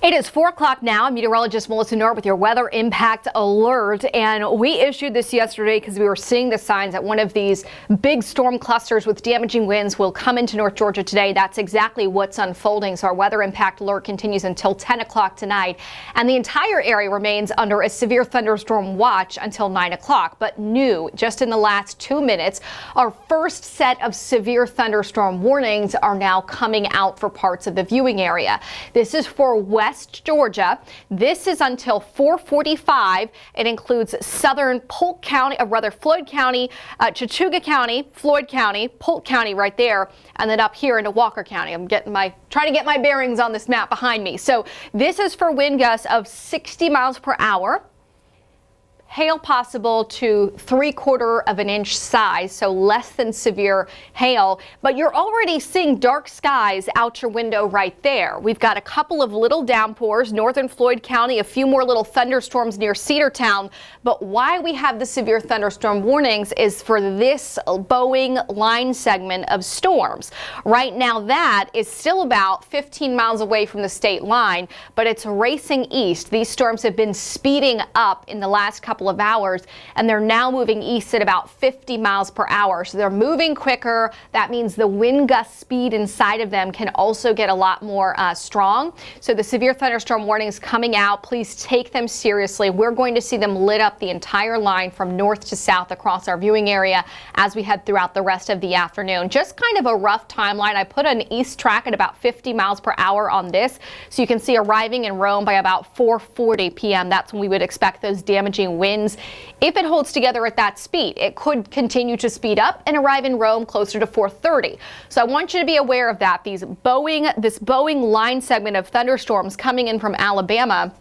It is 4 o'clock now. I'm meteorologist Melissa Nord with your weather impact alert. And we issued this yesterday because we were seeing the signs that one of these big storm clusters with damaging winds will come into North Georgia today. That's exactly what's unfolding. So our weather impact alert continues until 10 o'clock tonight. And the entire area remains under a severe thunderstorm watch until 9 o'clock. But new just in the last 2 minutes, our first set of severe thunderstorm warnings are now coming out for parts of the viewing area. This is for West Georgia. This is until 4:45. It includes southern Polk County, Floyd County, Chattooga County, Floyd County, Polk County right there, and then up here into Walker County. I'm trying to get my bearings on this map behind me. So this is for wind gusts of 60 miles per hour. Hail possible to 3/4 of an inch size, so less than severe hail, but you're already seeing dark skies out your window right there. We've got a couple of little downpours, northern Floyd County, a few more little thunderstorms near Cedartown, but why we have the severe thunderstorm warnings is for this Boeing line segment of storms. Right now that is still about 15 miles away from the state line, but it's racing east. These storms have been speeding up in the last couple of hours, and they're now moving east at about 50 miles per hour. So they're moving quicker. That means the wind gust speed inside of them can also get a lot more strong. So the severe thunderstorm warnings coming out, please take them seriously. We're going to see them lit up the entire line from north to south across our viewing area as we head throughout the rest of the afternoon. Just kind of a rough timeline. I put an east track at about 50 miles per hour on this, so you can see arriving in Rome by about 4:40 p.m. That's when we would expect those damaging winds. If it holds together at that speed, it could continue to speed up and arrive in Rome closer to 4:30. So I want you to be aware of that. This Boeing line segment of thunderstorms coming in from Alabama.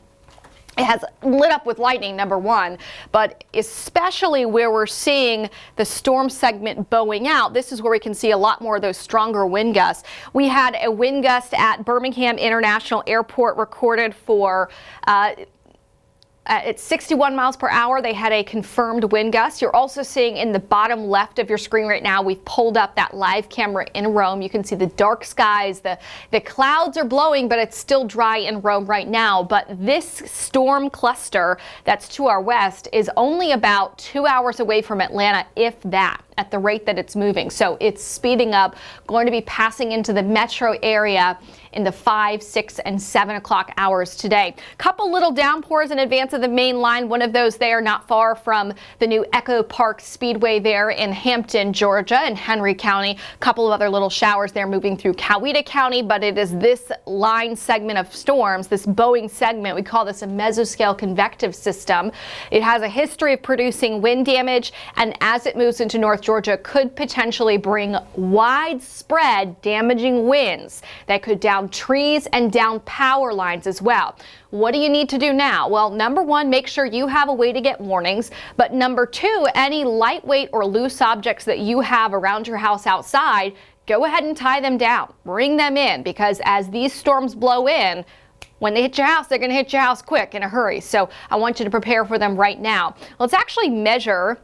It has lit up with lightning, number one, but especially where we're seeing the storm segment bowing out, this is where we can see a lot more of those stronger wind gusts. We had a wind gust at Birmingham International Airport recorded for at 61 miles per hour. They had a confirmed wind gust. You're also seeing in the bottom left of your screen right now, we've pulled up that live camera in Rome. You can see the dark skies. The clouds are blowing, but it's still dry in Rome right now. But this storm cluster that's to our west is only about 2 hours away from Atlanta, if that, at the rate that it's moving. So it's speeding up, going to be passing into the metro area in the 5, 6, and 7 o'clock hours today. Couple little downpours in advance of the main line. One of those there not far from the new Echo Park Speedway there in Hampton, Georgia, and Henry County. Couple of other little showers there moving through Coweta County, but it is this line segment of storms, this Boeing segment. We call this a mesoscale convective system. It has a history of producing wind damage, and as it moves into North Georgia, could potentially bring widespread damaging winds that could down trees and down power lines as well. What do you need to do now? Well, number one, make sure you have a way to get warnings. But number two, any lightweight or loose objects that you have around your house outside, go ahead and tie them down. Bring them in, because as these storms blow in, when they hit your house, they're going to hit your house quick in a hurry. So I want you to prepare for them right now. Let's actually measure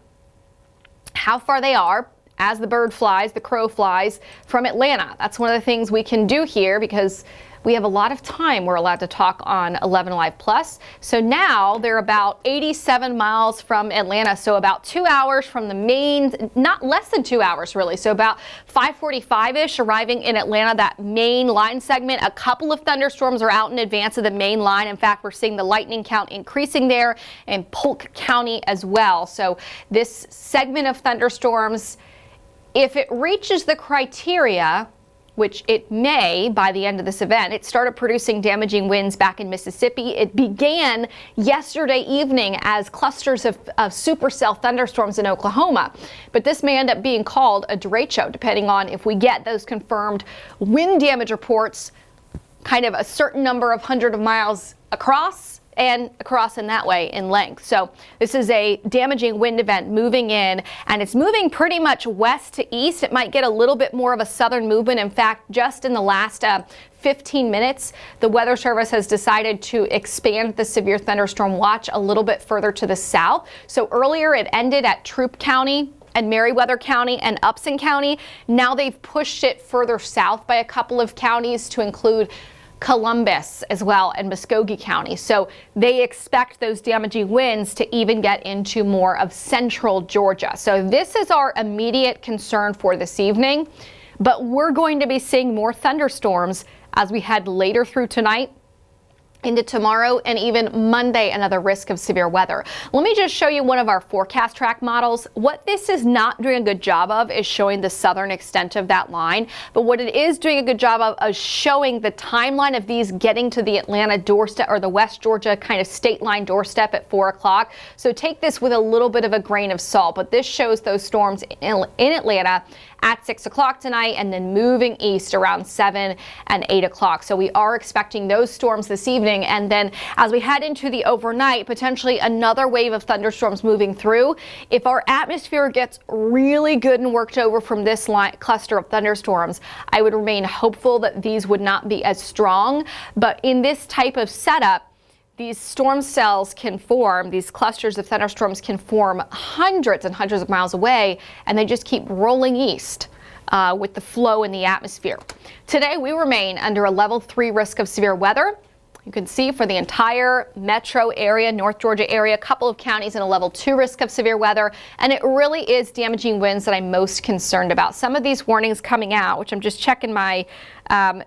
how far they are as the bird flies, the crow flies from Atlanta. That's one of the things we can do here because we have a lot of time we're allowed to talk on 11 Alive Plus. So now they're about 87 miles from Atlanta, so about 2 hours from the main, not less than 2 hours really, so about 5:45-ish arriving in Atlanta, that main line segment. A couple of thunderstorms are out in advance of the main line. In fact, we're seeing the lightning count increasing there in Polk County as well. So this segment of thunderstorms, if it reaches the criteria, which it may by the end of this event, it started producing damaging winds back in Mississippi. It began yesterday evening as clusters of supercell thunderstorms in Oklahoma. But this may end up being called a derecho, depending on if we get those confirmed wind damage reports, kind of a certain number of hundred of miles across and across in that way in length. So this is a damaging wind event moving in, and it's moving pretty much west to east. It might get a little bit more of a southern movement. In fact, just in the last 15 minutes, the Weather Service has decided to expand the severe thunderstorm watch a little bit further to the south. So earlier it ended at Troup County and Meriwether County and Upson County. Now they've pushed it further south by a couple of counties to include Columbus as well, and Muskogee County. So they expect those damaging winds to even get into more of central Georgia. So this is our immediate concern for this evening, but we're going to be seeing more thunderstorms as we head later through tonight into tomorrow and even Monday, another risk of severe weather. Let me just show you one of our forecast track models. What this is not doing a good job of is showing the southern extent of that line, but what it is doing a good job of is showing the timeline of these getting to the Atlanta doorstep, or the West Georgia kind of state line doorstep at 4 o'clock. So take this with a little bit of a grain of salt, but this shows those storms in Atlanta at 6 o'clock tonight and then moving east around 7 and 8 o'clock. So we are expecting those storms this evening. And then as we head into the overnight, potentially another wave of thunderstorms moving through. If our atmosphere gets really good and worked over from this cluster of thunderstorms, I would remain hopeful that these would not be as strong. But in this type of setup, these storm cells can form, these clusters of thunderstorms can form hundreds and hundreds of miles away, and they just keep rolling east with the flow in the atmosphere. Today, we remain under a level 3 risk of severe weather. You can see for the entire metro area, North Georgia area, a couple of counties in a level 2 risk of severe weather, and it really is damaging winds that I'm most concerned about. Some of these warnings coming out, which I'm just checking my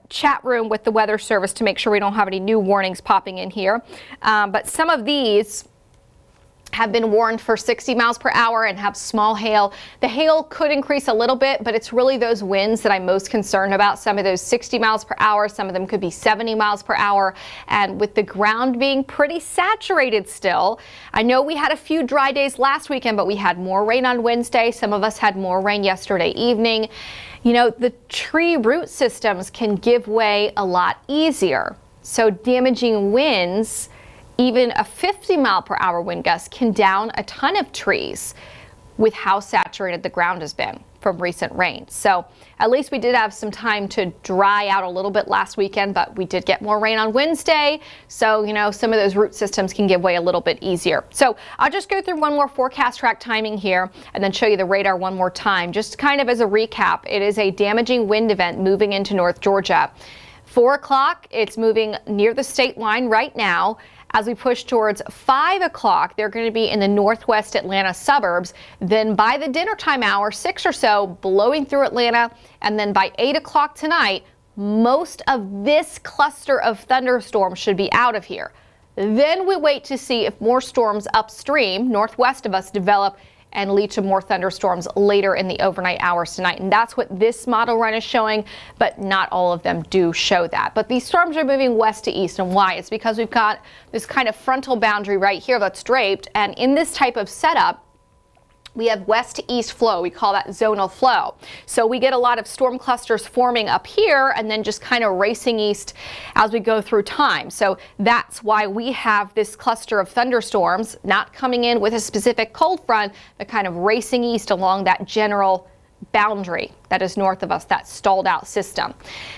chat room with the Weather Service to make sure we don't have any new warnings popping in here. But some of these have been warned for 60 miles per hour and have small hail. The hail could increase a little bit, but it's really those winds that I'm most concerned about. Some of those 60 miles per hour, some of them could be 70 miles per hour. And with the ground being pretty saturated still, I know we had a few dry days last weekend, but we had more rain on Wednesday. Some of us had more rain yesterday evening. You know, the tree root systems can give way a lot easier. So damaging winds, even a 50 mile per hour wind gust, can down a ton of trees with how saturated the ground has been from recent rain. So at least we did have some time to dry out a little bit last weekend, but we did get more rain on Wednesday. So, you know, some of those root systems can give way a little bit easier. So I'll just go through one more forecast track timing here and then show you the radar one more time. Just kind of as a recap, it is a damaging wind event moving into North Georgia. 4 o'clock, it's moving near the state line right now. As we push towards 5 o'clock, they're going to be in the northwest Atlanta suburbs. Then by the dinner time hour, 6 or so, blowing through Atlanta. And then by 8 o'clock tonight, most of this cluster of thunderstorms should be out of here. Then we wait to see if more storms upstream, northwest of us, develop and lead to more thunderstorms later in the overnight hours tonight. And that's what this model run is showing, but not all of them do show that. But these storms are moving west to east, and why? It's because we've got this kind of frontal boundary right here that's draped, and in this type of setup, we have west to east flow. We call that zonal flow. So we get a lot of storm clusters forming up here and then just kind of racing east as we go through time. So that's why we have this cluster of thunderstorms not coming in with a specific cold front, but kind of racing east along that general boundary that is north of us, that stalled out system.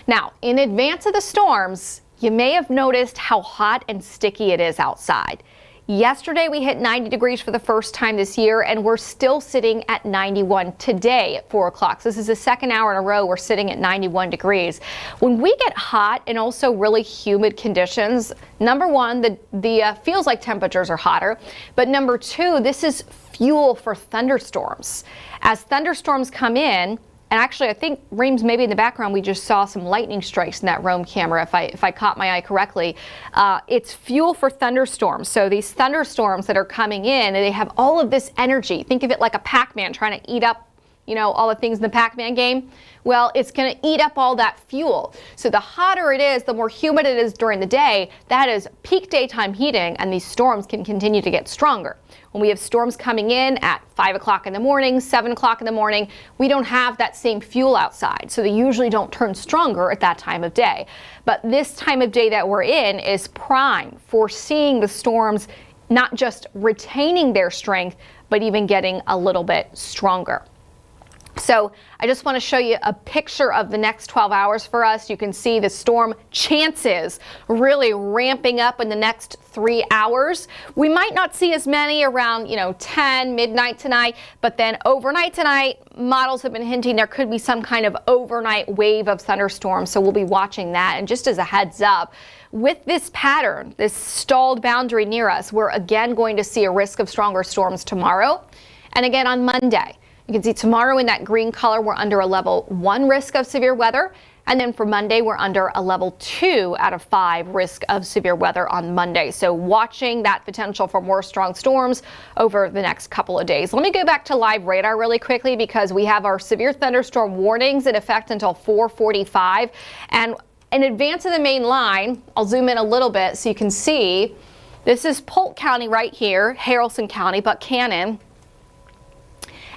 Now, in advance of the storms, you may have noticed how hot and sticky it is outside. Yesterday, we hit 90 degrees for the first time this year, and we're still sitting at 91 today at 4 o'clock. So this is the second hour in a row we're sitting at 91 degrees. When we get hot and also really humid conditions, number one, the feels like temperatures are hotter. But number two, this is fuel for thunderstorms. As thunderstorms come in, and actually, I think, Reams, maybe in the background, we just saw some lightning strikes in that Roam camera, if I caught my eye correctly. It's fuel for thunderstorms. So these thunderstorms that are coming in, and they have all of this energy. Think of it like a Pac-Man trying to eat up, you know, all the things in the Pac-Man game. Well, it's going to eat up all that fuel. So the hotter it is, the more humid it is during the day, that is peak daytime heating, and these storms can continue to get stronger. When we have storms coming in at 5 o'clock in the morning, 7 o'clock in the morning, we don't have that same fuel outside. So they usually don't turn stronger at that time of day. But this time of day that we're in is prime for seeing the storms not just retaining their strength, but even getting a little bit stronger. So I just want to show you a picture of the next 12 hours for us. You can see the storm chances really ramping up in the next 3 hours. We might not see as many around, 10, midnight tonight, but then overnight tonight, models have been hinting there could be some kind of overnight wave of thunderstorms. So we'll be watching that. And just as a heads up, with this pattern, this stalled boundary near us, we're again going to see a risk of stronger storms tomorrow and again on Monday. You can see tomorrow in that green color, we're under a level 1 risk of severe weather. And then for Monday, we're under a level 2 out of 5 risk of severe weather on Monday. So watching that potential for more strong storms over the next couple of days. Let me go back to live radar really quickly because we have our severe thunderstorm warnings in effect until 4:45. And in advance of the main line, I'll zoom in a little bit so you can see. This is Polk County right here, Haralson County, Buchanan.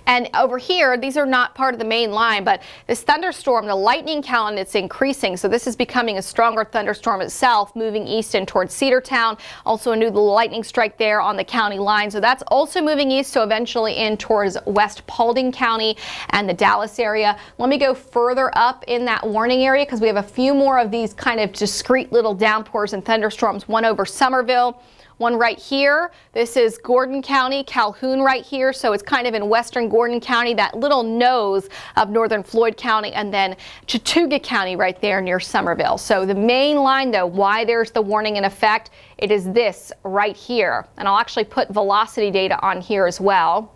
And over here, these are not part of the main line, but this thunderstorm, the lightning count, it's increasing. So this is becoming a stronger thunderstorm itself, moving east and towards Cedartown. Also a new lightning strike there on the county line. So that's also moving east, so eventually in towards West Paulding County and the Dallas area. Let me go further up in that warning area because we have a few more of these kind of discrete little downpours and thunderstorms. One over Somerville. One right here. This is Gordon County, Calhoun right here. So it's kind of in western Gordon County, that little nose of northern Floyd County, and then Chattooga County right there near Somerville. So the main line, though, why there's the warning in effect, it is this right here. And I'll actually put velocity data on here as well.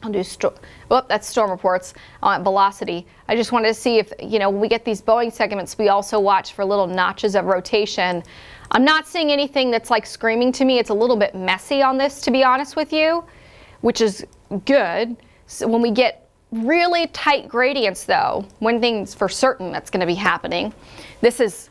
I'll do that's storm reports on velocity. I just wanted to see if, when we get these Boeing segments, we also watch for little notches of rotation. I'm not seeing anything that's like screaming to me. It's a little bit messy on this, to be honest with you, which is good. So when we get really tight gradients, though, one thing's for certain that's going to be happening. This is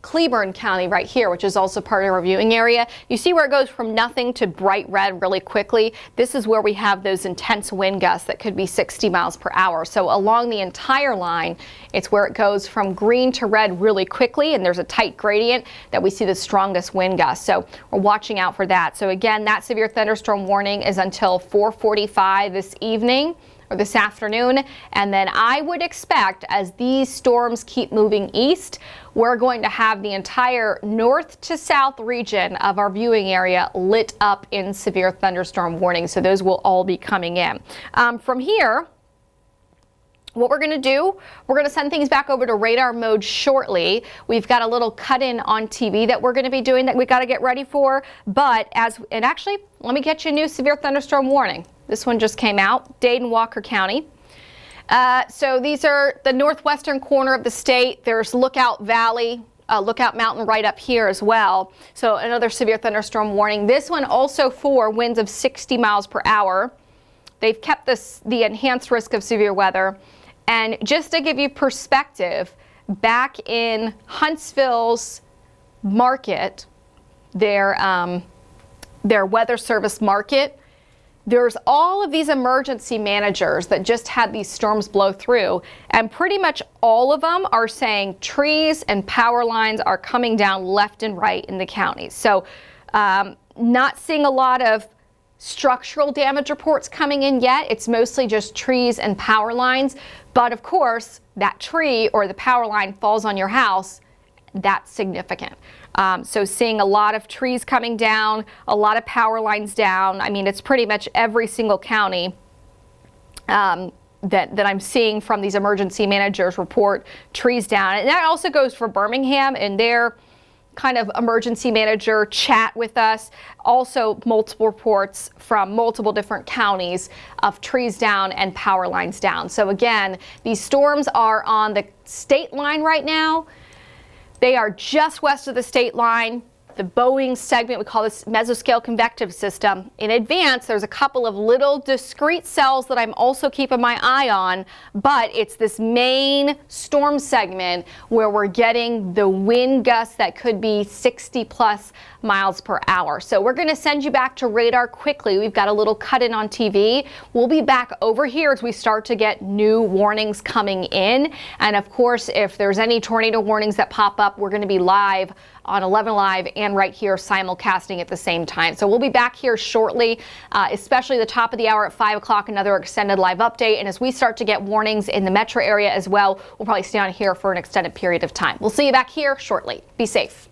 Cleburne County right here, which is also part of our viewing area. You see where it goes from nothing to bright red really quickly? This is where we have those intense wind gusts that could be 60 miles per hour. So along the entire line, it's where it goes from green to red really quickly, and there's a tight gradient that we see the strongest wind gusts. So we're watching out for that. So again, that severe thunderstorm warning is until 4:45 this evening or this afternoon. And then I would expect as these storms keep moving east, we're going to have the entire north to south region of our viewing area lit up in severe thunderstorm warnings. So those will all be coming in. From here, what we're going to do, we're going to send things back over to radar mode shortly. We've got a little cut-in on TV that we're going to be doing that we got to get ready for. But actually, let me get you a new severe thunderstorm warning. This one just came out, Dade and Walker County. So these are the northwestern corner of the state. There's Lookout Valley, Lookout Mountain right up here as well. So another severe thunderstorm warning. This one also for winds of 60 miles per hour. They've kept the enhanced risk of severe weather. And just to give you perspective, back in Huntsville's market, their weather service market, there's all of these emergency managers that just had these storms blow through, and pretty much all of them are saying trees and power lines are coming down left and right in the county. So not seeing a lot of structural damage reports coming in yet. It's mostly just trees and power lines. But of course, that tree or the power line falls on your house, that's significant. So seeing a lot of trees coming down, a lot of power lines down. I mean, it's pretty much every single county that I'm seeing from these emergency managers report trees down. And that also goes for Birmingham and their kind of emergency manager chat with us. Also multiple reports from multiple different counties of trees down and power lines down. So again, these storms are on the state line right now. They are just west of the state line. The Boeing segment, we call this mesoscale convective system. In advance, there's a couple of little discrete cells that I'm also keeping my eye on, but it's this main storm segment where we're getting the wind gusts that could be 60 plus miles per hour. So we're going to send you back to radar quickly. We've got a little cut in on TV. We'll be back over here as we start to get new warnings coming in. And of course, if there's any tornado warnings that pop up, we're going to be live on 11 Live and right here simulcasting at the same time. So we'll be back here shortly, especially the top of the hour at 5 o'clock, another extended live update. And as we start to get warnings in the metro area as well, we'll probably stay on here for an extended period of time. We'll see you back here shortly. Be safe.